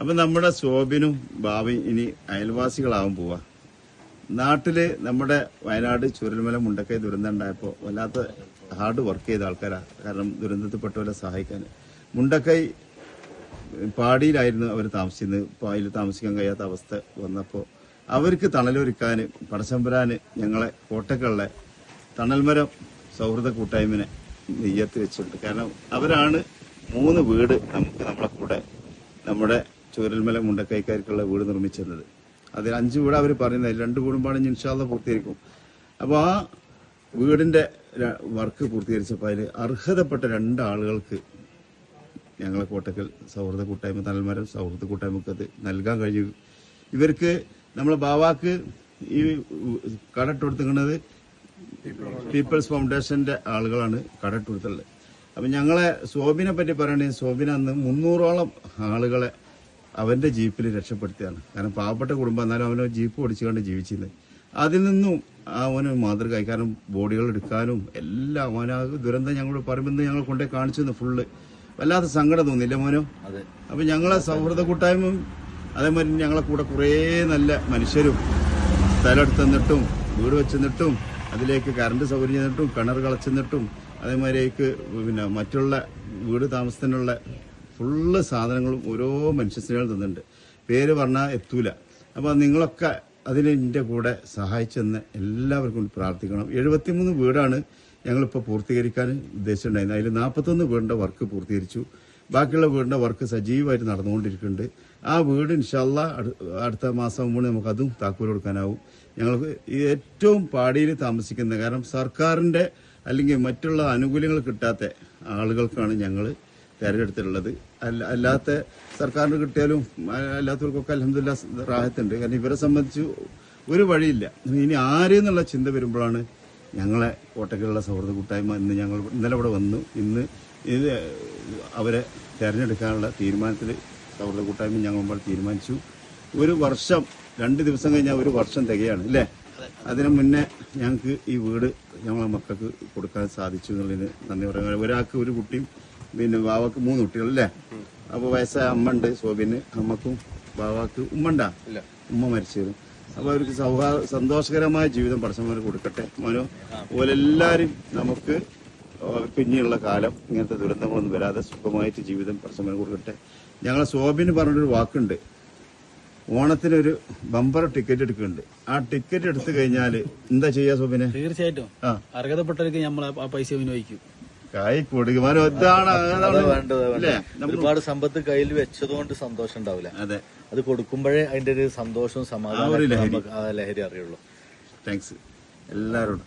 അപ്പൊ നമ്മുടെ ശോഭിനും ഭാവിയും ഇനി അയൽവാസികളാവും പോവാ. നാട്ടില് നമ്മുടെ വയനാട് ചുരൽമല മുണ്ടക്കൈ ദുരന്തം ഉണ്ടായപ്പോൾ വല്ലാത്ത ഹാർഡ് വർക്ക് ചെയ്ത ആൾക്കാരാ. കാരണം ദുരന്തത്തിൽപ്പെട്ടവരെ സഹായിക്കാൻ. മുണ്ടക്കൈ പാടിയിലായിരുന്നു അവർ താമസിക്കുന്നത്. പാടിയിൽ താമസിക്കാൻ കഴിയാത്ത അവസ്ഥ വന്നപ്പോൾ അവർക്ക് തണലൊരുക്കാൻ പടച്ചമ്പരാന് ഞങ്ങളെ കോട്ടക്കലിലെ തണൽമരം സൗഹൃദ കൂട്ടായ്മനെ നെയ്യത്ത് വെച്ചിട്ടുണ്ട്. കാരണം അവരാണ് 3 വീട് നമുക്ക് നമ്മളെ കൂടെ നമ്മുടെ ചൂരൽമല മുണ്ടക്കൈക്കാർക്കുള്ള വീട് നിർമ്മിച്ചിരുന്നത്. അതിൽ 5 വീട് അവർ പറയുന്നത് 2 വീടും പാടും ഇൻഷാ അല്ലാഹ് പൂർത്തീകരിക്കും. അപ്പോൾ ആ വീടിന്റെ വർക്ക് പൂർത്തീകരിച്ചപ്പോൾ അതിൽ അർഹതപ്പെട്ട 2 ആളുകൾക്ക് ഞങ്ങളെ കോട്ടക്കൽ സൗഹൃദ കൂട്ടായ്മ തണൽമരം സൗഹൃദ കൂട്ടായ്മക്ക് അത് നൽകാൻ കഴിയും. ഇവർക്ക് നമ്മളെ ബാവാക്ക് ഈ കടട്ട് കൊടുത്തിരിക്കുന്നത് പീപ്പിൾസ് ഫൗണ്ടേഷന്റെ ആളുകളാണ് കടട്ട് കൊടുത്തുള്ളത്. അപ്പൊ ഞങ്ങളെ സോബിനെ പറ്റി പറയുകയാണെങ്കിൽ സോബിന അന്ന് 300ഓളം ആളുകളെ അവന്റെ ജീപ്പിൽ രക്ഷപ്പെടുത്തിയാണ്. കാരണം പാവപ്പെട്ട കുടുംബം, എന്നാലും അവന് ജീപ്പ് ഓടിച്ചുകൊണ്ട് ജീവിച്ചിരുന്നത്. അതിൽ നിന്നും അവന് മാതൃകയായി. കാരണം ബോഡികൾ എടുക്കാനും എല്ലാം അവന് ദുരന്തം ഞങ്ങളോട് പറയുമ്പോൾ ഞങ്ങൾ കൊണ്ടേ കാണിച്ചു ഫുള്ള്. വല്ലാത്ത സങ്കടം തോന്നില്ല മോനോ? അപ്പൊ ഞങ്ങളെ സൗഹൃദ കൂട്ടായ്മയും അതേമാതിരി ഞങ്ങളെ കൂടെ കുറേ നല്ല മനുഷ്യരും സ്ഥലം എടുത്ത് തന്നിട്ടും വീട് വെച്ച് തന്നിട്ടും അതിലേക്ക് കറണ്ട് സൗകര്യം ചെയ്തിട്ടും കിണർ കളച്ചെന്നിട്ടും അതേമാതിരിക്ക് പിന്നെ മറ്റുള്ള വീട് താമസത്തിനുള്ള ഫുള്ള് സാധനങ്ങളും ഓരോ മനുഷ്യസ്നേഹം തന്നിട്ടുണ്ട്. പേര് പറഞ്ഞാൽ എത്തൂല. അപ്പോൾ നിങ്ങളൊക്കെ അതിന് എൻ്റെ കൂടെ സഹായിച്ചെന്ന് എല്ലാവർക്കും പ്രാർത്ഥിക്കണം. 73 വീടാണ് ഞങ്ങളിപ്പോൾ പൂർത്തീകരിക്കാൻ ഉദ്ദേശിച്ചിട്ടുണ്ടായിരുന്നു. അതിൽ 41 വീടിൻ്റെ വർക്ക് പൂർത്തീകരിച്ചു. ബാക്കിയുള്ള വീടിൻ്റെ വർക്ക് സജീവമായിട്ട് നടന്നുകൊണ്ടിരിക്കുന്നുണ്ട്. ആ വീട് ഇൻഷാ അല്ലാഹ് അടുത്ത മാസം മുമ്പ് നമുക്കതും താക്കോൽ കൊടുക്കാനാവും. ഞങ്ങൾക്ക് ഏറ്റവും പാടിയിൽ താമസിക്കുന്നത്, കാരണം സർക്കാരിൻ്റെ അല്ലെങ്കിൽ മറ്റുള്ള ആനുകൂല്യങ്ങൾ കിട്ടാത്ത ആളുകൾക്കാണ് ഞങ്ങൾ തിരഞ്ഞെടുത്തിട്ടുള്ളത്. അല്ലാത്ത സർക്കാരിന് കിട്ടിയാലും അല്ലാത്തവർക്കൊക്കെ അൽഹംദുലില്ലാഹ് റാഹത്തുണ്ട്. കാരണം ഇവരെ സംബന്ധിച്ച് ഒരു വഴിയില്ല. ഇനി ആരെന്നുള്ള ചിന്ത വരുമ്പോഴാണ് ഞങ്ങളെ കോട്ടക്കലുള്ള സൗഹൃദ കൂട്ടായ്മ ഇന്നലെ ഇവിടെ വന്നു. ഇന്ന് ഇത് അവരെ തിരഞ്ഞെടുക്കാനുള്ള തീരുമാനത്തിൽ സൗഹൃദ കൂട്ടായ്മ ഞങ്ങൾ തീരുമാനിച്ചു. 1 വർഷം 2 ദിവസം കഴിഞ്ഞാൽ 1 വർഷം തികയാണ് അല്ലേ? അതിനു മുന്നേ ഞങ്ങൾക്ക് ഈ വീട് ഞങ്ങളെ മക്കൾക്ക് കൊടുക്കാൻ സാധിച്ചു എന്നുള്ളതിന് നന്ദി പറയാം. ഒരാൾക്ക് 1 കുട്ടിയും പിന്നെ ബാവാക്ക് 3 കുട്ടികളല്ലേ? അപ്പോൾ വയസ്സായ അമ്മ ഉണ്ട് സോബിന്. അമ്മക്കും ബാവാക്ക് ഉമ്മണ്ടാ? ഉമ്മ മരിച്ചിരുന്നു. അപ്പോൾ അവർക്ക് സന്തോഷകരമായ ജീവിതം പടച്ചവന്മാർ കൊടുക്കട്ടെ മോനോ. ഓലെല്ലാവരും നമുക്ക് പിന്നെയുള്ള കാലം ഇങ്ങനത്തെ ദുരന്തങ്ങളൊന്നും വരാതെ സുഖമായിട്ട് ജീവിതം പടച്ചവന്മാർ കൊടുക്കട്ടെ. ഞങ്ങളെ സോബിന് പറഞ്ഞൊരു വാക്കുണ്ട്, ഓണത്തിനൊരു ബമ്പർ ടിക്കറ്റ് എടുക്കുന്നുണ്ട്. ആ ടിക്കറ്റ് എടുത്തു കഴിഞ്ഞാൽ എന്താ ചെയ്യാ സോബിനെ? തീർച്ചയായിട്ടും അർഹതപ്പെട്ടവർക്ക് നമ്മൾ ആ പൈസ വിനിയോഗിക്കും. കൊടുക്കുമാനോ ഇതാണ് ഒരുപാട് സമ്പത്ത് കയ്യിൽ വെച്ചതുകൊണ്ട് സന്തോഷം ഉണ്ടാവില്ല. അതെ, അത് കൊടുക്കുമ്പോഴേ അതിന്റെ ഒരു സന്തോഷവും സമാധാനവും ലഹരി അറിയുള്ളൂ. താങ്ക്സ് എല്ലാവരോടും.